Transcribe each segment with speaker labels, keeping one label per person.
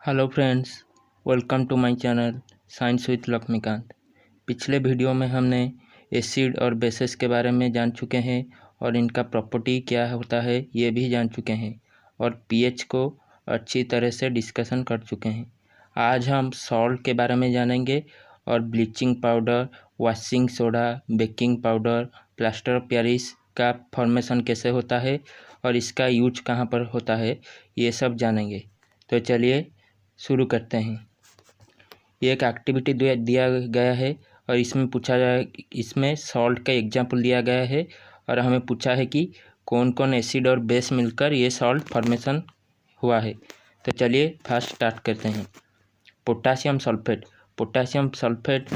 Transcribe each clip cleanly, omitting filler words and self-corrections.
Speaker 1: Hello friends, welcome to my channel science with Laxmikant. पिछले video में हमने एसिड और बेसेस के बारे में जान चुके हैं और इनका प्रॉपर्टी क्या होता है ये भी जान चुके हैं और पीएच को अच्छी तरह से डिस्कशन कर चुके हैं। आज हम सॉल्ट के बारे में जानेंगे और bleaching powder, washing soda, baking powder, plaster of Paris का फॉर्मेशन कैसे होता है और इसका यूज कहाँ पर होता है ये सब जानेंगे। तो चलिए शुरू करते हैं। ये एक एक्टिविटी दिया गया है और इसमें पूछा जाए, इसमें सॉल्ट का एग्जाम्पल दिया गया है और हमें पूछा है कि कौन कौन एसिड और बेस मिलकर ये सॉल्ट फॉर्मेशन हुआ है। तो चलिए फर्स्ट स्टार्ट करते हैं। Potassium sulphate. पोटासियम सल्फेट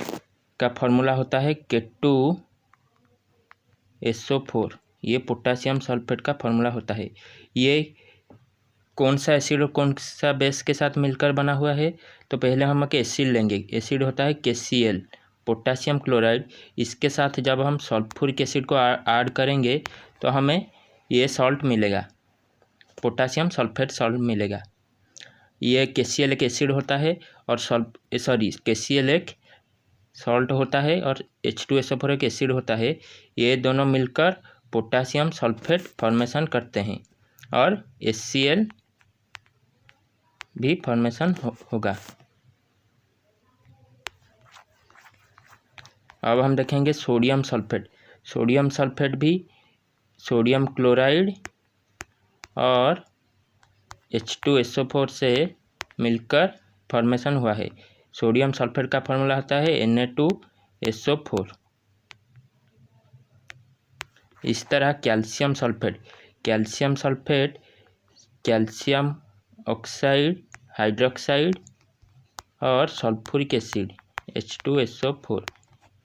Speaker 1: का फॉर्मूला होता है K2SO4। ये पोटासियम सल्फेट का फॉर्मूला होता है। ये कौन सा एसिड और कौन सा बेस के साथ मिलकर बना हुआ है? तो पहले हम एसिड लेंगे। एसिड होता है KCl, पोटासियम क्लोराइड। इसके साथ जब हम सल्फ्यूरिक एसिड को ऐड करेंगे तो हमें ये सॉल्ट मिलेगा, पोटासियम सल्फेट सॉल्ट मिलेगा। ये KCl एक एसिड होता है और KCl एक सॉल्ट होता है और H2SO4 एक एसिड होता है। ये दोनों मिलकर पोटासियम सल्फेट फॉर्मेशन करते हैं और HCl भी फॉर्मेशन होगा। अब हम देखेंगे सोडियम सल्फेट। सोडियम सल्फेट भी सोडियम क्लोराइड और H2SO4 से मिलकर फॉर्मेशन हुआ है। सोडियम सल्फेट का फॉर्मूला होता है Na2SO4। इस तरह calcium sulphate. Calcium sulphate calcium oxide, hydroxide और सल्फ्यूरिक एसिड H2SO4,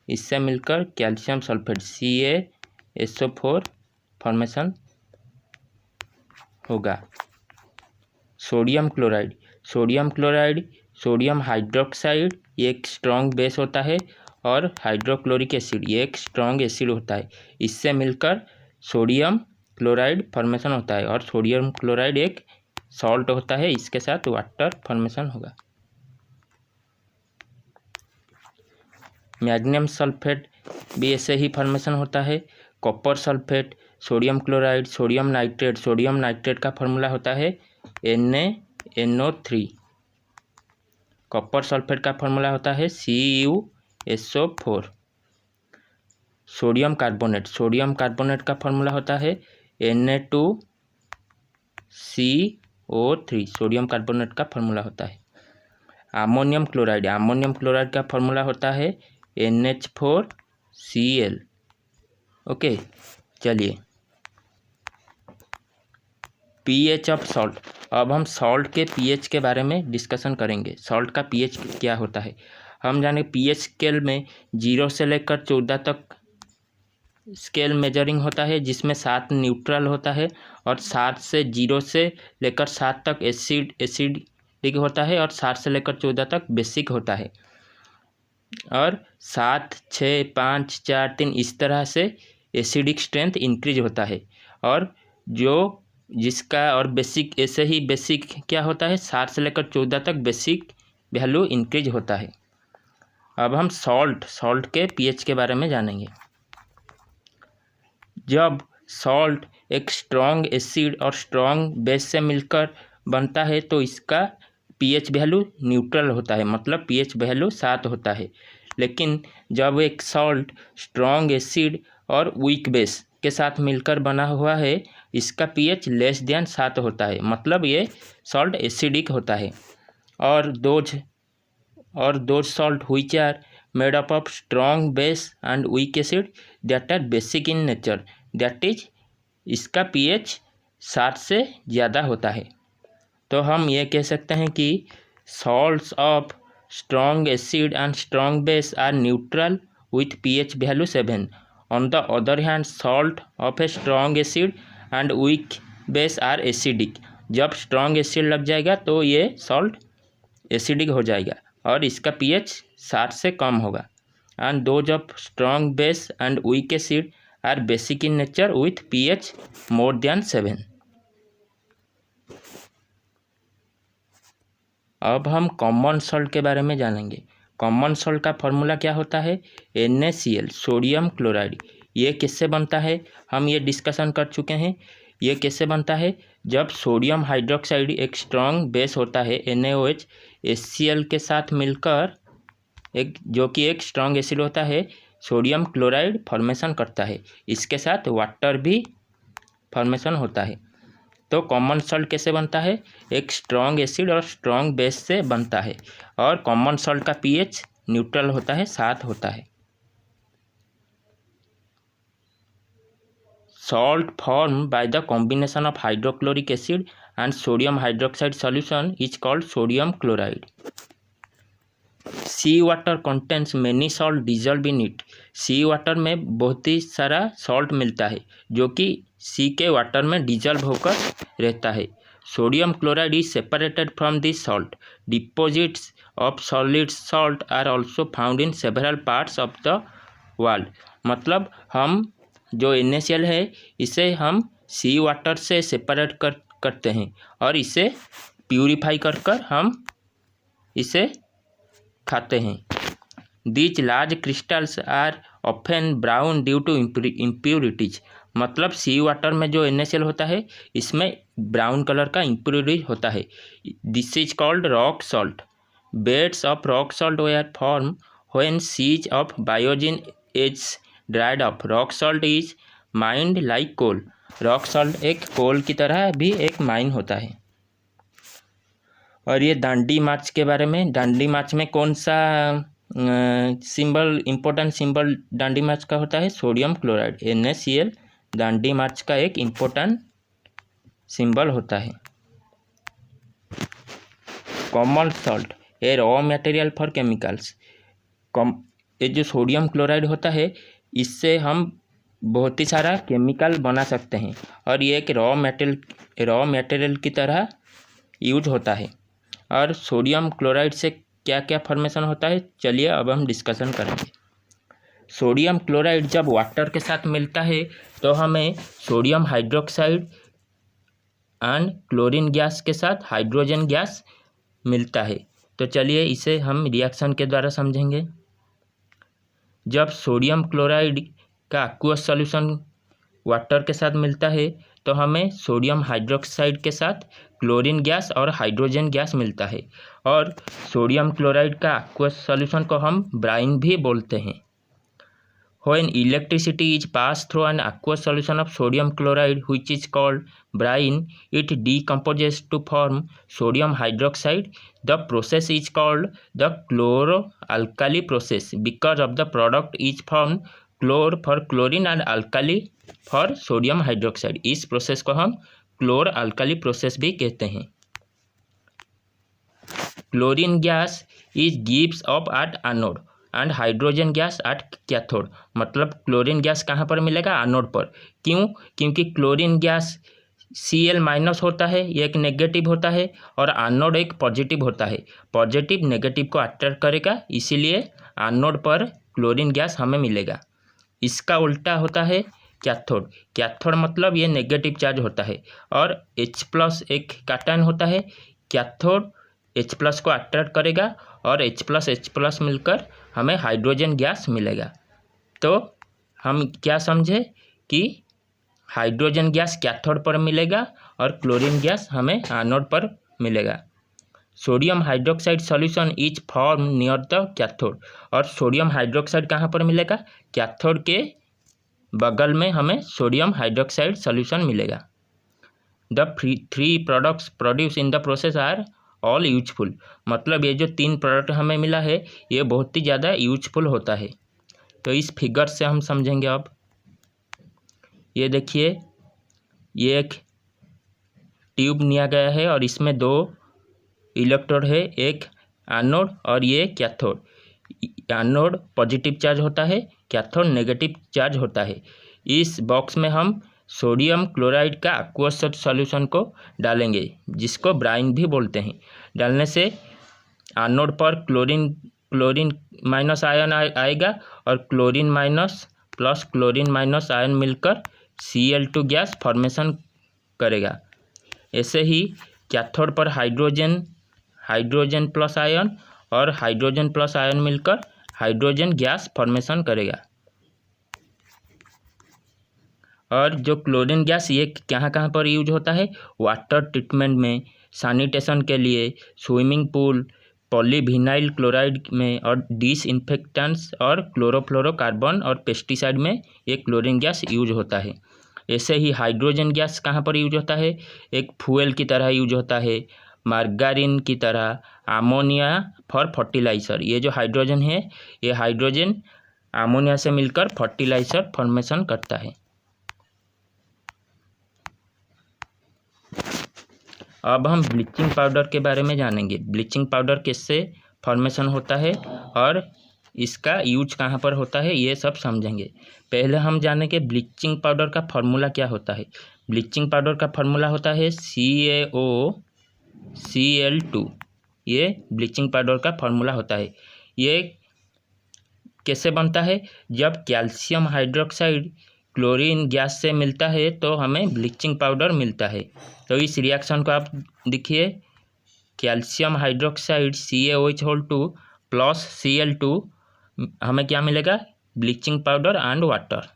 Speaker 1: इससे मिलकर कैल्शियम सल्फेट CaSO4 फॉर्मेशन होगा। Sodium chloride. Sodium chloride sodium hydroxide ये एक स्ट्रॉन्ग बेस होता है और हाइड्रोक्लोरिक एसिड ये एक स्ट्रॉन्ग एसिड होता है। इससे मिलकर सोडियम क्लोराइड फॉर्मेशन होता है और सोडियम क्लोराइड एक सॉल्ट होता है, इसके साथ वाटर फॉर्मेशन होगा। मैग्नीशियम सल्फेट भी ऐसे ही फॉर्मेशन होता है। Copper sulphate, sodium chloride, sodium nitrate. Sodium nitrate का फॉर्मूला होता है NaNO3। कॉपर सल्फेट का फॉर्मूला होता है CuSO4। Sodium carbonate. Sodium carbonate का फॉर्मूला होता है Na2CO3। सोडियम कार्बोनेट का फॉर्मूला होता है। Ammonium chloride. अमोनियम क्लोराइड का फॉर्मूला होता है NH4Cl। ओके, चलिए पीएच ऑफ सॉल्ट। अब हम सॉल्ट के पीएच के बारे में डिस्कशन करेंगे। सॉल्ट का पीएच क्या होता है? हम जाने पीएच स्केल में 0 से लेकर 14 तक स्केल मेजरिंग होता है, जिसमें 7 न्यूट्रल होता है और 7 से 0 से लेकर 7 तक एसिडिक होता है और 7 से लेकर 14 तक बेसिक होता है और 7, 6, 5, 4, 3 इस तरह से एसिडिक स्ट्रेंथ इंक्रीज होता है। और जिसका और बेसिक ऐसे ही बेसिक क्या होता है, 7 से लेकर 14 तक बेसिक वैल्यू इंक्रीज होता है। अब हम सॉल्ट के पीएच के बारे में जानेंगे। जब सॉल्ट एक स्ट्रॉन्ग एसिड और स्ट्रॉन्ग बेस से मिलकर बनता है तो इसका पीएच वैल्यू न्यूट्रल होता है, मतलब पीएच वैल्यू 7 होता है। लेकिन जब एक सॉल्ट स्ट्रॉन्ग एसिड और वीक बेस के साथ मिलकर बना हुआ है, इसका पीएच लेस देन 7 होता है, मतलब ये सॉल्ट एसिडिक होता है। और those salt which are made up of strong base and weak acid that are basic in nature, that is इसका पीएच 7 से ज़्यादा होता है। तो हम ये कह सकते हैं कि salts of strong acid and strong base are neutral with pH value 7. On the other hand, salt of a strong acid and weak base are acidic. जब strong acid लग जाएगा तो ये salt acidic हो जाएगा और इसका pH 7 से कम होगा। And those of strong base and weak acid are basic in nature with pH more than 7. अब हम कॉमन सॉल्ट के बारे में जानेंगे। कॉमन सॉल्ट का फॉर्मूला क्या होता है? NaCl, sodium chloride. ये किससे बनता है? हम ये डिस्कशन कर चुके हैं। ये कैसे बनता है? जब सोडियम हाइड्रोक्साइड एक स्ट्रॉन्ग बेस होता है NaOH HCl के साथ मिलकर जो कि एक स्ट्रॉन्ग एसिड होता है, सोडियम क्लोराइड फॉर्मेशन करता है। इसके साथ वाटर भी फॉर्मेशन होता है। तो कॉमन सॉल्ट कैसे बनता है? एक स्ट्रॉन्ग एसिड और स्ट्रॉन्ग बेस से बनता है। और कॉमन सॉल्ट का pH न्यूट्रल होता है, 7 होता है। Salt formed by the combination of hydrochloric acid and sodium hydroxide solution is called sodium chloride. Sea water contents many salt dissolve in it. Sea water में बहुत ही सारा सॉल्ट मिलता है जो कि सी के वाटर में डिजॉल्व होकर रहता है। Sodium chloride is separated from this salt. Deposits of solid salt are also found in several parts of the world. मतलब हम जो NaCl है इसे हम सी वाटर से सेपरेट करते हैं और इसे प्यूरिफाई कर हम इसे खाते हैं। These large crystals are often brown due to impurities. मतलब सी वाटर में जो NaCl होता है इसमें ब्राउन कलर का इम्प्योरिटीज होता है। This is called rock salt. Beds of rock salt were form when seas of bygone is dried off. Rock salt is mined like coal. Rock salt एक coal की तरह भी एक माइन होता है। और ये दांडी मार्च के बारे में, दांडी मार्च में कौन सा सिंबल, इम्पोर्टेंट सिंबल दांडी मार्च का होता है? Sodium chloride. NaCl दांडी मार्च का एक इम्पोर्टेंट सिंबल होता है। Common salt A raw material for chemicals. ये जो सोडियम क्लोराइड होता है इससे हम बहुत ही सारा केमिकल बना सकते हैं और ये एक रॉ मटेरियल की तरह यूज होता है। और सोडियम क्लोराइड से क्या क्या फॉर्मेशन होता है, चलिए अब हम डिस्कशन करेंगे। सोडियम क्लोराइड जब वाटर के साथ मिलता है तो हमें sodium hydroxide and chlorine gas के साथ हाइड्रोजन गैस मिलता है। तो चलिए इसे हम रिएक्शन के द्वारा समझेंगे। जब सोडियम क्लोराइड का एक्वस सॉल्यूशन वाटर के साथ मिलता है तो हमें सोडियम हाइड्रोक्साइड के साथ क्लोरीन गैस और हाइड्रोजन गैस मिलता है। और सोडियम क्लोराइड का एक्वस सॉल्यूशन को हम ब्राइन भी बोलते हैं। When electricity is passed through an aqueous solution of sodium chloride which is called brine, it decomposes to form sodium hydroxide. The process is called the chloroalkali process because of the product is formed chlor for chlorine and alkali for sodium hydroxide. इस process को हम क्लोर alkali process भी कहते हैं। Chlorine gas is gives off at anode and hydrogen gas at cathode. मतलब chlorine gas कहाँ पर मिलेगा? एनोड पर। क्यों? क्योंकि क्लोरीन गैस Cl माइनस होता है, ये एक नेगेटिव होता है, और एनोड एक पॉजिटिव होता है। पॉजिटिव नेगेटिव को अट्रैक्ट करेगा, इसीलिए एनोड पर क्लोरीन गैस हमें मिलेगा। इसका उल्टा होता है कैथोड। कैथोड मतलब ये नेगेटिव चार्ज होता है और H+ एक कैटायन होता है। कैथोड H+ को अट्रैक्ट करेगा और H+ मिलकर हमें हाइड्रोजन गैस मिलेगा। तो हम क्या समझे कि हाइड्रोजन गैस कैथोड पर मिलेगा और क्लोरीन गैस हमें एनोड पर मिलेगा। Sodium hydroxide solution is form near the cathode. और सोडियम हाइड्रोक्साइड कहाँ पर मिलेगा? कैथोड के बगल में हमें सोडियम हाइड्रोक्साइड सॉल्यूशन मिलेगा। The 3 products produce in the process are all useful. मतलब ये जो 3 प्रोडक्ट हमें मिला है ये बहुत ही ज़्यादा यूजफुल होता है। तो इस फिगर से हम समझेंगे। अब ये देखिए, ये एक ट्यूब लिया गया है और इसमें 2 इलेक्ट्रोड है, एक एनोड और ये कैथोड। एनोड पॉजिटिव चार्ज होता है, कैथोड नेगेटिव चार्ज होता है। इस बॉक्स में हम सोडियम क्लोराइड का एक्वस सॉल्यूशन को डालेंगे जिसको ब्राइन भी बोलते हैं। डालने से एनोड पर क्लोरीन माइनस आयन आएगा और chlorine minus plus chlorine minus ion मिलकर Cl2 गैस फॉर्मेशन करेगा। ऐसे ही कैथोड पर हाइड्रोजन प्लस आयन और हाइड्रोजन प्लस आयन मिलकर हाइड्रोजन गैस फॉर्मेशन करेगा। और जो क्लोरीन गैस ये कहाँ कहाँ पर यूज होता है? वाटर ट्रीटमेंट में, सैनिटेशन के लिए, स्विमिंग पूल, पॉलीविनाइल क्लोराइड में और डिसइंफेक्टेंट्स और क्लोरोफ्लोरोकार्बन और पेस्टिसाइड में ये क्लोरीन गैस यूज होता है। ऐसे ही हाइड्रोजन गैस कहाँ पर यूज होता है? एक फ्यूल की तरह यूज होता है, मार्गारिन की तरह, अमोनिया फॉर फर्टिलाइजर। ये जो हाइड्रोजन है ये हाइड्रोजन अमोनिया से मिलकर फर्टिलाइजर फॉर्मेशन करता है। अब हम ब्लीचिंग पाउडर के बारे में जानेंगे। ब्लीचिंग पाउडर किससे फॉर्मेशन होता है और इसका यूज कहाँ पर होता है ये सब समझेंगे। पहले हम जानेंगे ब्लीचिंग पाउडर का फॉर्मूला क्या होता है। ब्लीचिंग पाउडर का फॉर्मूला होता है CaOCl2। ये ब्लीचिंग पाउडर का फॉर्मूला होता है। ये कैसे बनता है? जब कैल्शियम हाइड्रोक्साइड क्लोरीन गैस से मिलता है तो हमें ब्लीचिंग पाउडर मिलता है। तो इस रिएक्शन को आप देखिए, calcium hydroxide CaOH2 plus Cl2 हमें क्या मिलेगा? Bleaching powder and water.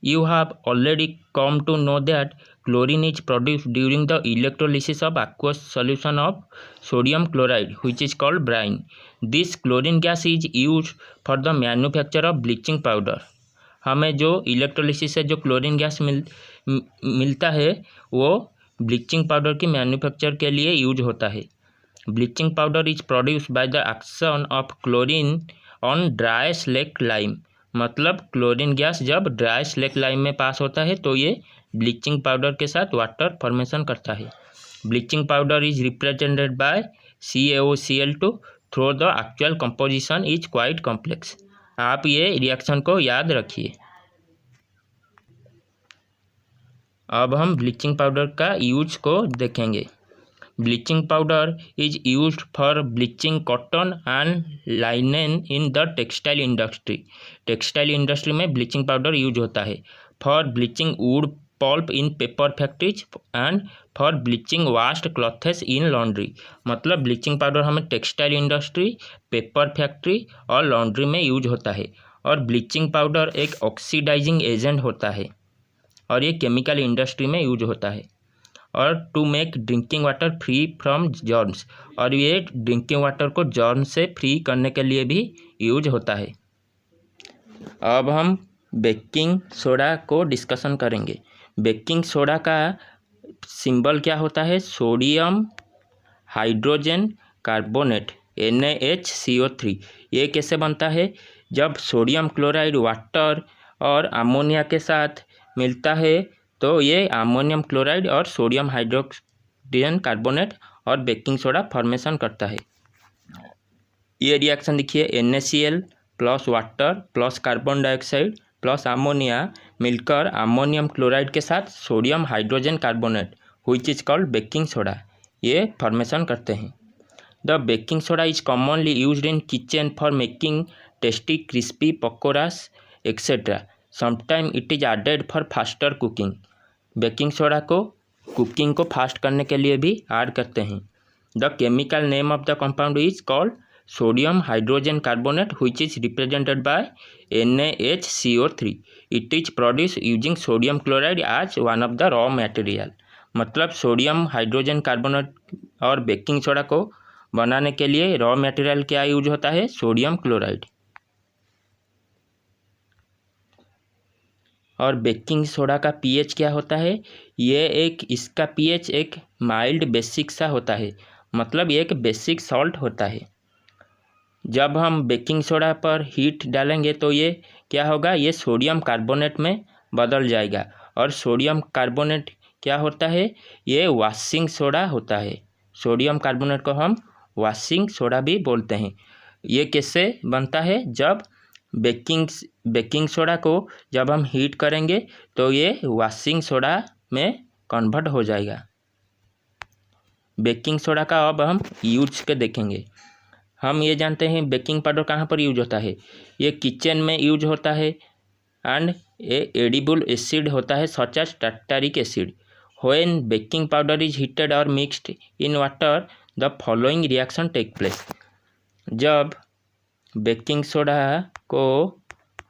Speaker 1: You have already come to know that chlorine is produced during the electrolysis of aqueous solution of sodium chloride, which is called brine. This chlorine gas is used for the manufacture of bleaching powder. हमें जो electrolysis से जो chlorine gas मिलता है वो bleaching powder की manufacture के लिए यूज होता है। Bleaching powder is produced by the action of chlorine on dry slack lime. मतलब क्लोरीन गैस जब ड्राई स्लेक लाइम में पास होता है तो ये ब्लीचिंग पाउडर के साथ वाटर फॉर्मेशन करता है। Bleaching powder is represented by CaOCl2 though the actual composition is quite complex. आप ये रिएक्शन को याद रखिए। अब हम ब्लीचिंग पाउडर का यूज को देखेंगे। Bleaching powder is used for bleaching cotton and linen in the textile industry. Textile industry में ब्लीचिंग पाउडर यूज होता है। For bleaching wood pulp in paper factories and for bleaching washed clothes in laundry. मतलब bleaching powder हमें textile industry, paper factory और laundry में use होता है। और ब्लीचिंग पाउडर एक ऑक्सीडाइजिंग एजेंट होता है और ये केमिकल इंडस्ट्री में यूज होता है। और to make drinking water free from germs, और ये ड्रिंकिंग वाटर को जर्म से फ्री करने के लिए भी यूज होता है। अब हम बेकिंग सोडा को डिस्कशन करेंगे। बेकिंग सोडा का सिंबल क्या होता है? Sodium hydrogen carbonate NaHCO3। ये कैसे बनता है? जब सोडियम क्लोराइड वाटर और अमोनिया के साथ मिलता है तो ये अमोनियम क्लोराइड और सोडियम हाइड्रोजन कार्बोनेट और बेकिंग सोडा फॉर्मेशन करता है। ये रिएक्शन देखिए, NaCl plus water plus carbon dioxide plus ammonia मिलकर अमोनियम क्लोराइड के साथ sodium hydrogen carbonate which is called baking soda ये फॉर्मेशन करते हैं। The baking soda is commonly used in kitchen for making tasty crispy pakodas etcetera. Sometime it is added for faster cooking. Baking soda को cooking को fast करने के लिए भी add करते हैं। The chemical name of the compound is called sodium hydrogen carbonate which is represented by NaHCO3। It is produce using sodium chloride as one of the raw material. मतलब sodium hydrogen carbonate और baking soda को बनाने के लिए raw material क्या use होता है? Sodium chloride. और बेकिंग सोडा का pH क्या होता है? इसका pH एक माइल्ड बेसिक सा होता है। मतलब ये एक बेसिक सॉल्ट होता है। जब हम बेकिंग सोडा पर हीट डालेंगे तो ये क्या होगा? ये सोडियम कार्बोनेट में बदल जाएगा। और सोडियम कार्बोनेट क्या होता है? ये वॉशिंग सोडा होता है। सोडियम कार्बोनेट को हम वॉशिंग सोडा भी बोलते हैं। ये कैसे बनता है? जब बेकिंग सोडा को जब हम हीट करेंगे तो ये वॉशिंग सोडा में कन्वर्ट हो जाएगा। बेकिंग सोडा का अब हम यूज के देखेंगे। हम ये जानते हैं बेकिंग पाउडर कहाँ पर यूज होता है? ये किचन में यूज होता है एंड ये एडिबल एसिड होता है such as tartaric acid. When baking powder is heated और mixed in water the following reaction take place. जब बेकिंग सोडा को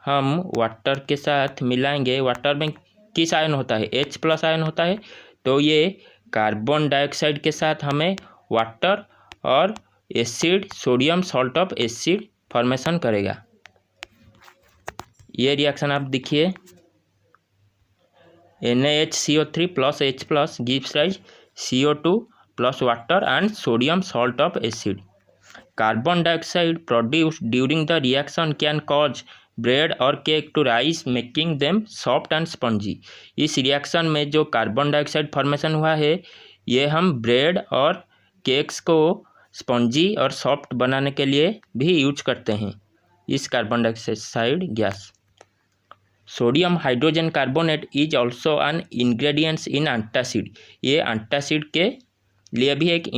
Speaker 1: हम वाटर के साथ मिलाएंगे, वाटर में किस आयन होता है, H+ आयन होता है, तो ये कार्बन डाइऑक्साइड के साथ हमें वाटर और acid, sodium salt of acid formation करेगा। ये रिएक्शन आप देखिए, NaHCO3 plus H+ gives rise CO2 plus water and sodium salt of acid. Carbon dioxide produced during the reaction can cause bread or cake to rise, making them soft and spongy. इस reaction में जो carbon dioxide formation हुआ है, ये हम bread और cakes को spongy और सॉफ्ट बनाने के लिए भी यूज करते हैं इस carbon dioxide gas. Sodium hydrogen carbonate is also an ingredients in antacid. ये एंटासिड के लिए भी एक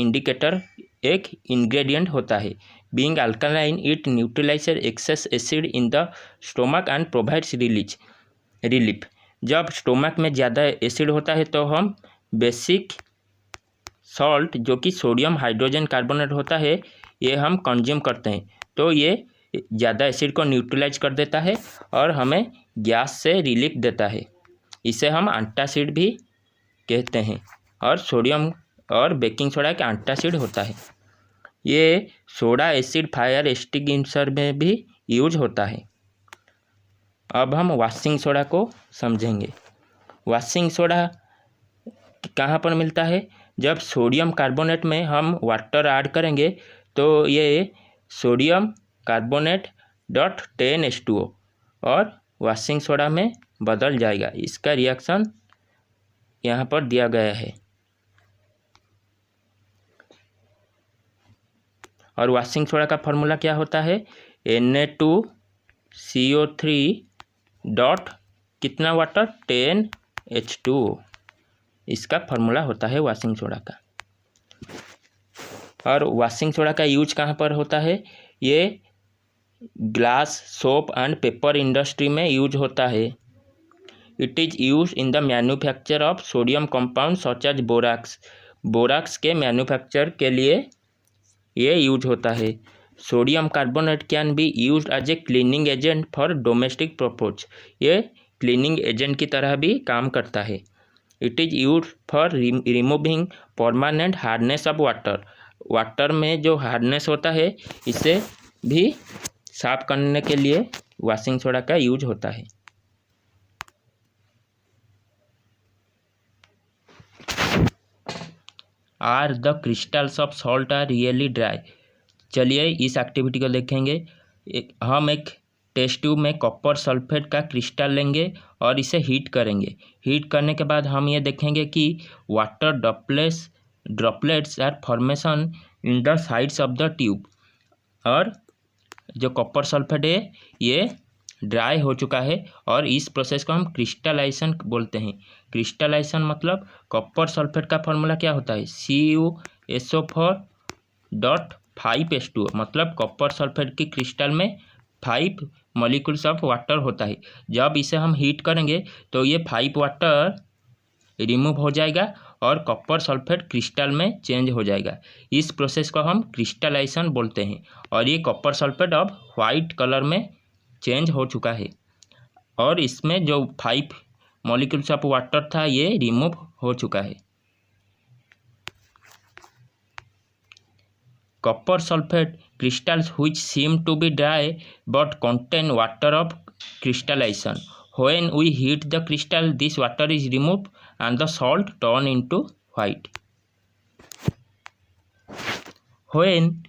Speaker 1: इंग्रेडिएंट होता है। Being alkaline it neutralises excess acid in the stomach and provides relief. जब स्टोमक में ज़्यादा एसिड होता है तो हम बेसिक सॉल्ट जो कि सोडियम हाइड्रोजन कार्बोनेट होता है, ये हम कंज्यूम करते हैं, तो ये ज़्यादा एसिड को न्यूट्रलाइज कर देता है और हमें गैस से रिलीफ देता है। इसे हम एंटासिड भी कहते हैं और सोडियम और बेकिंग सोडा का एंटासिड होता है। ये सोडा एसिड फायर एक्सटिंग्विशर में भी यूज होता है। अब हम वॉशिंग सोडा को समझेंगे। वॉशिंग सोडा कहाँ पर मिलता है? जब सोडियम कार्बोनेट में हम वाटर ऐड करेंगे तो ये सोडियम कार्बोनेट .10H2O और वॉशिंग सोडा में बदल जाएगा। इसका रिएक्शन यहाँ पर दिया गया है। और वॉशिंग सोडा का फॉर्मूला क्या होता है? Na2CO3 डॉट कितना वाटर 10H2O, इसका फॉर्मूला होता है वॉशिंग सोडा का। और वॉशिंग सोडा का यूज कहाँ पर होता है? ये glass, soap and paper industry में यूज होता है। It is use in the manufacture of sodium compound such as borax. Borax के मैन्युफैक्चर के लिए ये यूज होता है। Sodium carbonate can be used as a cleaning agent for domestic purpose. ये क्लीनिंग एजेंट की तरह भी काम करता है। It is use for removing permanent hardness of water. Water में जो हार्डनेस होता है, इसे भी साफ करने के लिए वॉशिंग सोडा का यूज होता है। Are the crystals of salt are really dry. चलिए इस एक्टिविटी को देखेंगे। हम एक टेस्ट ट्यूब में कॉपर सल्फेट का क्रिस्टल लेंगे और इसे हीट करेंगे। हीट करने के बाद हम ये देखेंगे कि water droplets are formation in the sides of the tube. और जो कॉपर सल्फेट है ये ड्राई हो चुका है और इस प्रोसेस को हम क्रिस्टलाइजेशन बोलते हैं। क्रिस्टलाइजेशन मतलब कॉपर सल्फेट का फॉर्मूला क्या होता है? CuSO4.5H2O। मतलब कॉपर सल्फेट की क्रिस्टल में 5 मॉलिक्यूल्स ऑफ वाटर होता है। जब इसे हम हीट करेंगे तो ये 5 वाटर रिमूव हो जाएगा और कॉपर सल्फेट क्रिस्टल में चेंज हो जाएगा। इस प्रोसेस को हम क्रिस्टलाइजेशन बोलते हैं। और ये कॉपर सल्फेट अब वाइट कलर में चेंज हो चुका है और इसमें जो 5 मॉलिक्यूल्स ऑफ वाटर था ये रिमूव हो चुका है। Copper sulphate crystals which seem to be dry but contain water of crystallization. When we heat the crystal, this water is removed and the salt turned into white. When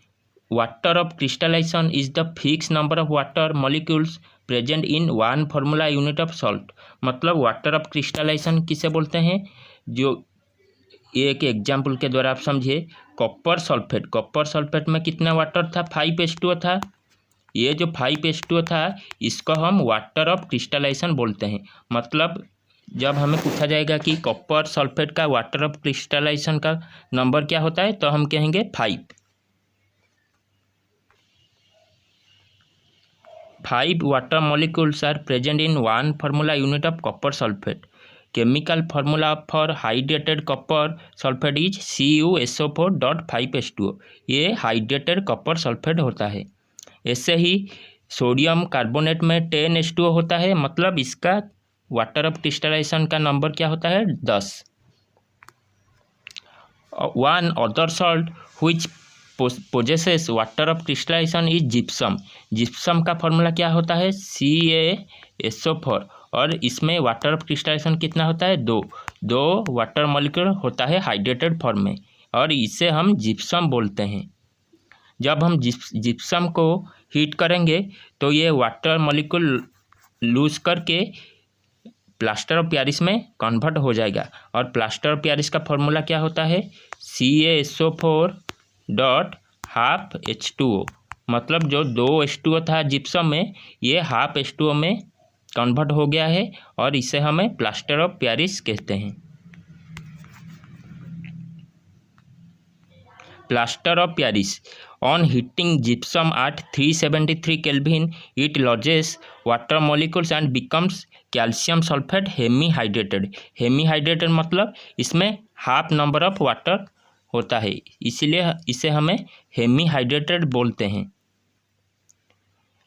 Speaker 1: water of crystallization is the fixed number of water molecules present in one formula unit of salt. मतलब water of crystallisation किसे बोलते हैं? जो एक example के द्वारा आप समझिए। कॉपर सल्फेट में कितना वाटर था? 5H2O था। ये जो 5H2O था इसको हम वाटर ऑफ क्रिस्टलाइजेशन बोलते हैं। मतलब जब हमें पूछा जाएगा कि कॉपर सल्फेट का वाटर ऑफ क्रिस्टलाइजेशन का नंबर क्या होता है, तो हम कहेंगे 5 water molecules are present in one formula unit of copper sulphate. Chemical formula for hydrated copper sulphate is CuSO4.5H2O। ये हाइड्रेटेड कॉपर सल्फेट होता है। ऐसे ही सोडियम कार्बोनेट में 10H2O होता है, मतलब इसका वाटर ऑफ क्रिस्टलाइजेशन का नंबर क्या होता है 10। One other salt which possesses water of crystallisation is gypsum. Gypsum का फॉर्मूला क्या होता है CaSO4, और इसमें वाटर ऑफ क्रिस्टलाइजेशन कितना होता है 2 वाटर मॉलिक्यूल होता है हाइड्रेटेड फॉर्म में, और इसे हम जिप्सम बोलते हैं। जब हम जिप्सम को हीट करेंगे तो ये वाटर मॉलिक्यूल लूज करके प्लास्टर ऑफ पेरिस में कन्वर्ट हो जाएगा, और प्लास्टर ऑफ पेरिस का फॉर्मूला क्या होता है CaSO4.5H2O। मतलब जो 2 H2O था जिप्सम में, ये हाफ H2O में कन्वर्ट हो गया है, और इसे हमें प्लास्टर ऑफ पेरिस कहते हैं। Plaster of Paris on heating gypsum at 373 kelvin it loses water molecules and becomes calcium sulphate hemi hydrated. Hemi hydrated मतलब इसमें हाफ नंबर ऑफ वाटर होता है, इसीलिए इसे हमें हेमी हाइड्रेटेड बोलते हैं,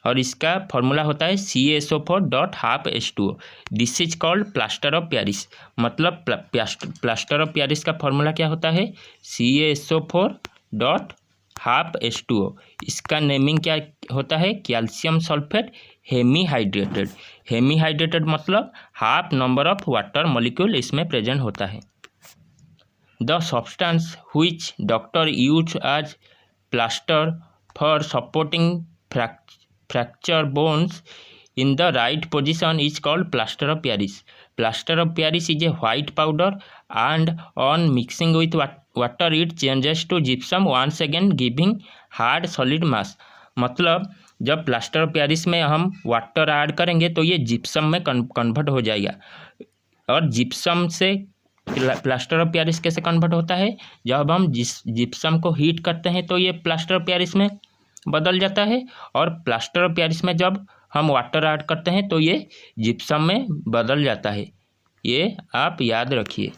Speaker 1: और इसका फॉर्मूला होता है CaSO4.5H2O। This is called plaster of Paris. मतलब प्लास्टर ऑफ पेरिस का फॉर्मूला क्या होता है CaSO4.5H2O। इसका नेमिंग क्या होता है calcium sulphate hemi hydrated. Hemi hydrated मतलब half number of water molecule इसमें प्रेजेंट होता है। The substance which doctor use as plaster for supporting fracture bones in the right position is called plaster of Paris. Plaster of Paris is a white powder, and on mixing with water it changes to gypsum once again giving hard solid mass। मतलब जब plaster of Paris में हम water add करेंगे तो ये gypsum में convert हो जाएगा। और जिप्सम से प्लास्टर ऑफ पेरिस कैसे कन्वर्ट होता है, जब हम जिप्सम को हीट करते हैं तो ये प्लास्टर ऑफ पेरिस में बदल जाता है, और प्लास्टर ऑफ पेरिस में जब हम वाटर ऐड करते हैं तो ये जिप्सम में बदल जाता है। ये आप याद रखिए।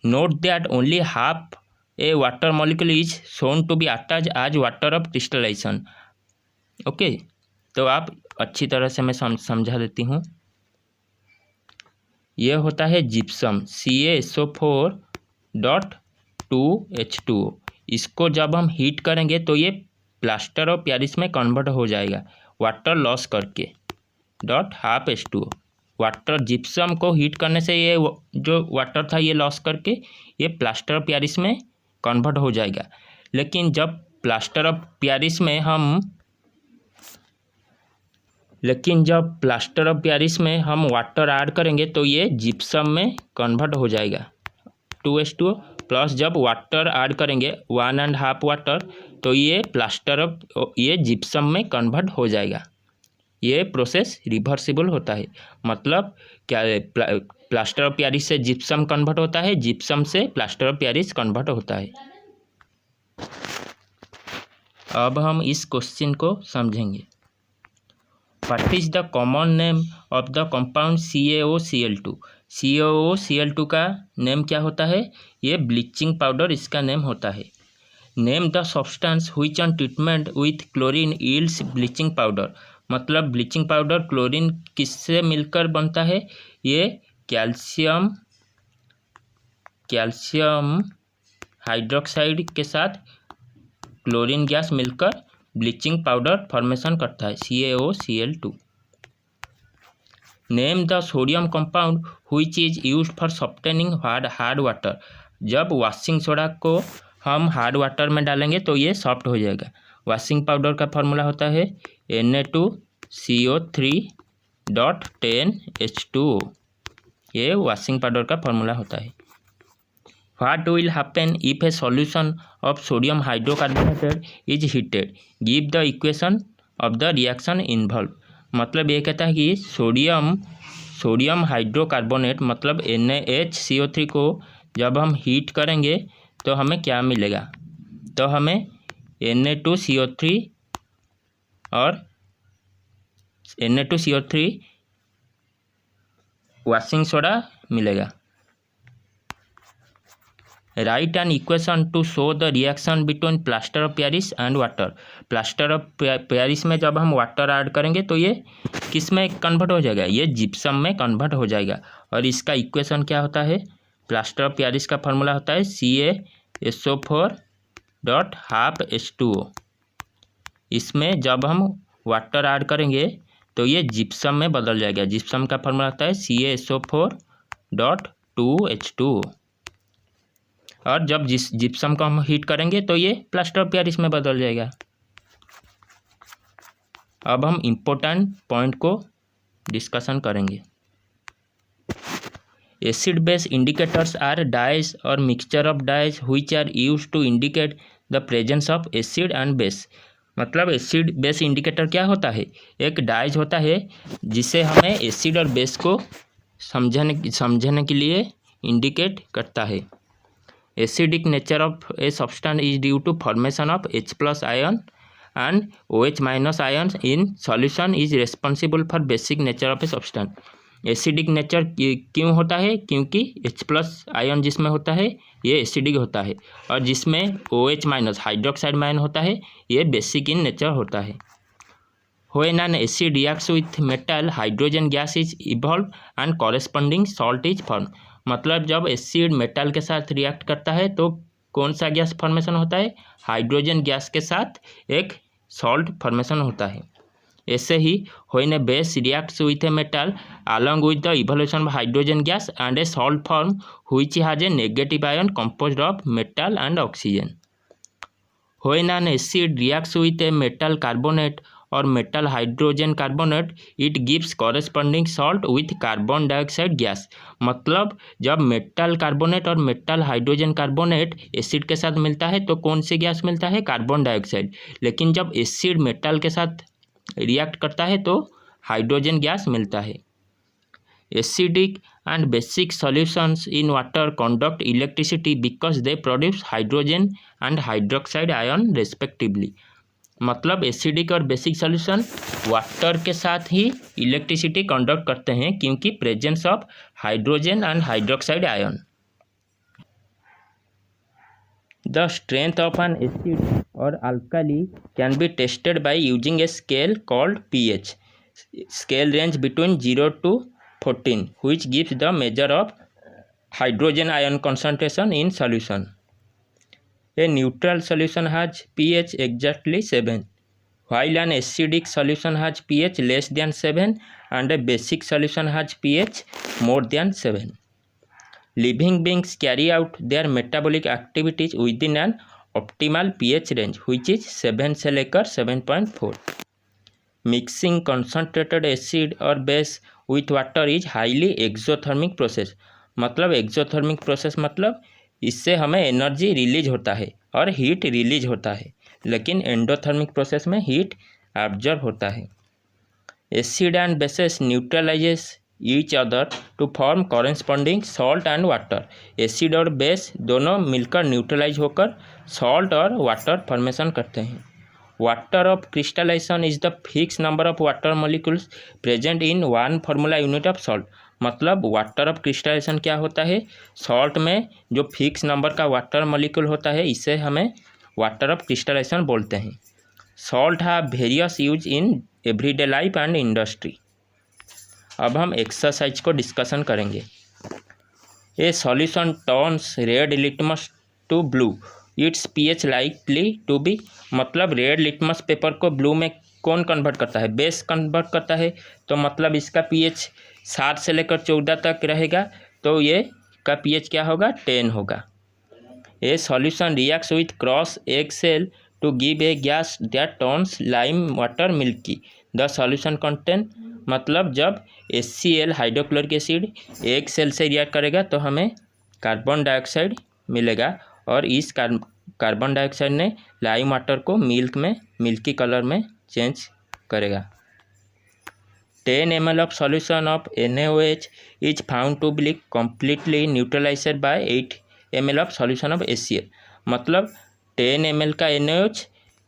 Speaker 1: Note that only half a water molecule is shown to be attached as water of crystallisation. Okay, तो आप अच्छी तरह से मैं समझा देती हूँ। ये होता है जिप्सम CaSO4.2H2O। इसको जब हम हीट करेंगे तो ये प्लास्टर ऑफ पेरिस में कन्वर्ट हो जाएगा वाटर लॉस करके .5H2O। वाटर जिप्सम को हीट करने से ये जो वाटर था ये लॉस करके ये प्लास्टर ऑफ पेरिस में कन्वर्ट हो जाएगा। लेकिन जब प्लास्टर ऑफ पेरिस में हम वाटर ऐड करेंगे तो ये जिप्सम में कन्वर्ट हो जाएगा 2H2O, प्लस जब वाटर ऐड करेंगे 1.5 वाटर तो ये ये जिप्सम में कन्वर्ट हो जाएगा। ये प्रोसेस रिवर्सिबल होता है। मतलब क्या प्लास्टर ऑफ पेरिस से जिप्सम कन्वर्ट होता है, जिप्सम से प्लास्टर ऑफ पेरिस कन्वर्ट होता है। अब हम इस क्वेश्चन को समझेंगे। What is the common name of the compound CaOCl2। CaOCl2 का नेम क्या होता है, ये ब्लीचिंग पाउडर इसका नेम होता है। Name the substance which on treatment with chlorine yields bleaching powder. मतलब ब्लीचिंग पाउडर क्लोरीन किससे मिलकर बनता है, ये कैल्शियम हाइड्रोक्साइड के साथ क्लोरीन गैस मिलकर ब्लीचिंग पाउडर फॉर्मेशन करता है CaOCl2। Name the sodium compound which is used for softening hard water. जब वॉशिंग सोडा को हम हार्ड वाटर में डालेंगे तो ये सॉफ्ट हो जाएगा। वॉशिंग पाउडर का फॉर्मूला होता है Na2CO3.10H2O। ये वॉशिंग पाउडर का फॉर्मूला होता है। What will happen if a solution of sodium hydrocarbonate is heated? Give the equation of the reaction involved। मतलब ये कहता है कि सोडियम हाइड्रोकार्बोनेट मतलब NaHCO3 को जब हम हीट करेंगे तो हमें क्या मिलेगा, तो हमें Na2CO3 और Na2CO3 वॉशिंग सोडा मिलेगा। Right an equation two show the reaction between plaster of Paris and water. Plaster of Paris में जब हम वाटर ऐड करेंगे तो ये किस में कन्वर्ट हो जाएगा, ये जिप्सम में कन्वर्ट हो जाएगा। और इसका इक्वेशन क्या होता है, प्लास्टर ऑफ पेरिस का फार्मूला होता है CaSO4.12H2O। इसमें जब हम वाटर ऐड करेंगे तो ये जिप्सम में बदल जाएगा। जिप्सम का फार्मूला होता है CaSO4.2H2O। और जब जिप्सम को हम हीट करेंगे तो ये प्लास्टर ऑफ पेरिस में बदल जाएगा। अब हम इम्पोर्टेंट पॉइंट को डिस्कशन करेंगे। Acid base indicators are dyes और mixture of dyes which are used to indicate the presence of acid and base. मतलब एसिड बेस इंडिकेटर क्या होता है, एक डाइज होता है जिसे हमें एसिड और बेस को समझने के लिए इंडिकेट करता है। Acidic nature of a substance is due to formation of H+ ion and OH- ion in solution is responsible for basic nature of a substance. Acidic nature क्यों होता है, क्योंकि H+ आयन जिसमें होता है ये एसिडिक होता है, और जिसमें OH- हाइड्रोक्साइड आयन होता है ये बेसिक इन नेचर होता है। When an acid reacts with metal, hydrogen gas is evolved and corresponding salt is formed। मतलब जब एसिड मेटल के साथ रिएक्ट करता है तो कौन सा गैस फॉर्मेशन होता है, हाइड्रोजन गैस के साथ एक सॉल्ट फॉर्मेशन होता है। ऐसे ही when a base reacts with a metal along with the evolution of hydrogen gas and a salt form which has a negative ion composed of metal and oxygen। When an acid reacts with a metal carbonate और metal hydrogen carbonate it gives corresponding salt with carbon dioxide gas. मतलब जब metal carbonate और metal hydrogen carbonate acid के साथ मिलता है तो कौन सी गैस मिलता है, कार्बन डाइऑक्साइड। लेकिन जब एसिड मेटल के साथ रिएक्ट करता है तो हाइड्रोजन गैस मिलता है। Acidic and basic solutions in water conduct electricity because they produce hydrogen and hydroxide ion respectively। मतलब एसिडिक और बेसिक सॉल्यूशन वाटर के साथ ही इलेक्ट्रिसिटी कंडक्ट करते हैं क्योंकि presence of hydrogen and hydroxide ion. The strength of an acid और alkali can be tested by using a scale called pH। Scale range between 0 to 14 which gives the measure of hydrogen ion concentration in solution। A neutral solution has pH exactly 7 while an acidic solution has pH less than 7 and a basic solution has pH more than 7। Living beings carry out their metabolic activities within an optimal pH range which is 7 से लेकर 7.4। Mixing concentrated acid or base with water is highly exothermic process। मतलब exothermic process मतलब इससे हमें energy release होता है और heat release होता है, लेकिन एंडोथर्मिक प्रोसेस में हीट एब्जॉर्ब होता है। Acid and bases neutralise each other to form corresponding salt and water. Acid और बेस दोनों मिलकर न्यूट्रलाइज होकर सॉल्ट और वाटर फॉर्मेशन करते हैं। Water of crystallisation is the fix number of water molecules present in one formula unit of salt. मतलब water of crystallisation क्या होता है, सॉल्ट में जो फिक्स नंबर का वाटर मॉलिक्यूल होता है इसे हमें वाटर ऑफ क्रिस्टलाइजेशन बोलते हैं। Salt have various use in everyday life and industry. अब हम एक्सरसाइज को डिस्कशन करेंगे। A solution turns red litmus to blue its pH likely to be. मतलब रेड लिटमस पेपर को ब्लू में कौन कन्वर्ट करता है, बेस कन्वर्ट करता है, तो मतलब इसका pH 7 से लेकर 14 तक रहेगा, तो ये का pH क्या होगा, 10 होगा। A solution reacts with crushed egg shell to give a gas that turns lime water milky. The solution contain. मतलब जब HCl hydrochloric acid egg shell से रिएक्ट करेगा तो हमें कार्बन डाइऑक्साइड मिलेगा और इस कार्बन डाइऑक्साइड ने लाइम वाटर को मिल्क में मिल्की कलर में चेंज करेगा। 10 ml of solution of NaOH is found to be completely neutralized by 8 ml of solution of HCl। मतलब 10 ml का NaOH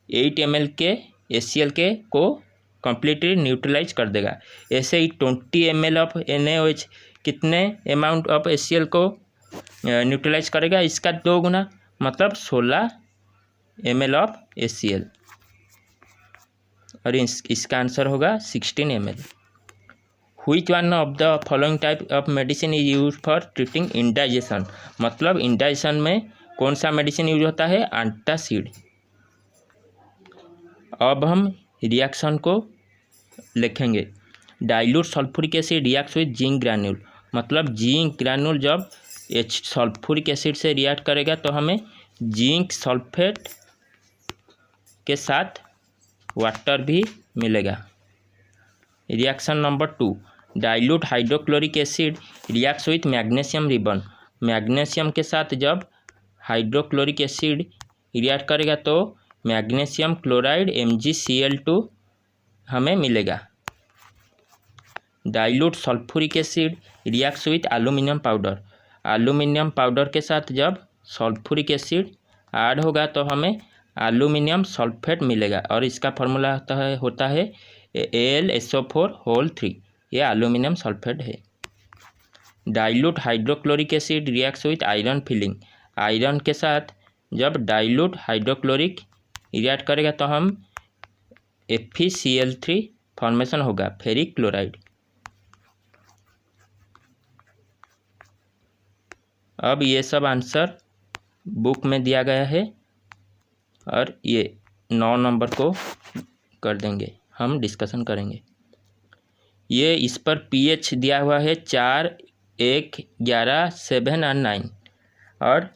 Speaker 1: 8 ml के HCl के को completely न्यूट्रलाइज कर देगा। ऐसे ही 20 ml of NaOH कितने अमाउंट ऑफ HCl को न्यूट्रलाइज करेगा, इसका 2 गुना, मतलब 16 ml ऑफ HCl, और इसका आंसर होगा 16 ml। Which one of the following type of medicine is use for treating indigestion, मतलब इंडाइजेशन में कौन सा मेडिसिन यूज होता है, एंटासिड। अब हम रिएक्शन को लिखेंगे। Dilute sulphuric acid reacts with zinc granule, मतलब जिंक ग्रैन्यूल जब सल्फ्यूरिक एसिड से रिएक्ट करेगा तो हमें जिंक सल्फेट के साथ वाटर भी मिलेगा। Reaction number 2, dilute hydrochloric acid reacts with magnesium ribbon, magnesium के साथ जब हाइड्रोक्लोरिक एसिड रिएक्ट करेगा तो मैग्नीशियम क्लोराइड MgCl2 हमें मिलेगा। Dilute sulphuric acid reacts with aluminium powder, aluminium powder के साथ जब सल्फ्यूरिक एसिड ऐड होगा तो हमें एल्यूमिनियम सल्फेट मिलेगा, और इसका फॉर्मूला होता है AlSO4 ये एल्यूमिनियम सल्फेट है। Dilute hydrochloric acid reacts with iron filling, iron के साथ जब डाइल्यूट हाइड्रोक्लोरिक रिएक्ट करेगा तो हम FeCl3 फॉर्मेशन होगा, फेरिक क्लोराइड। अब ये सब आंसर बुक में दिया गया है, और ये 9 नंबर को कर देंगे, हम डिस्कशन करेंगे। ये इस पर pH दिया हुआ है 4, 1, 11, 7 और 9, और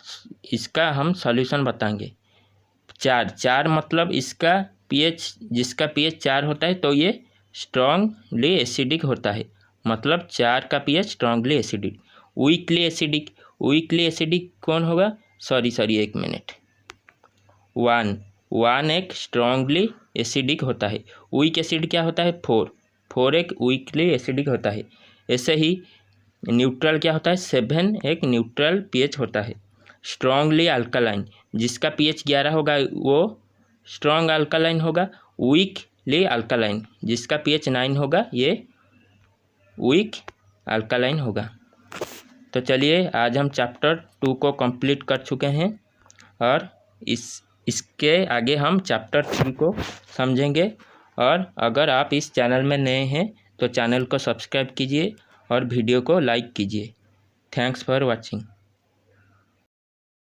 Speaker 1: इसका हम सॉल्यूशन बताएंगे। 4 मतलब इसका pH, जिसका pH 4 होता है तो ये स्ट्रांगली एसिडिक होता है, मतलब 4 का pH strongly acidic. Weakly acidic कौन होगा, सॉरी 1 मिनट, 1 एक स्ट्रांगली एसिडिक होता है। वीक एसिड क्या होता है, 4 एक वीकली एसिडिक होता है। ऐसे ही न्यूट्रल क्या होता है, 7 एक न्यूट्रल pH होता है। स्ट्रांगली अल्कालाइन, जिसका pH 11 होगा वो स्ट्रांग अल्कालाइन होगा। वीकली अल्कालाइन, जिसका pH 9 होगा ये वीक अल्कालाइन होगा। तो चलिए आज हम चैप्टर 2 को कंप्लीट कर चुके हैं, और इसके आगे हम चैप्टर 3 को समझेंगे। और अगर आप इस चैनल में नए हैं तो चैनल को सब्सक्राइब कीजिए और वीडियो को लाइक कीजिए। Thanks for watching.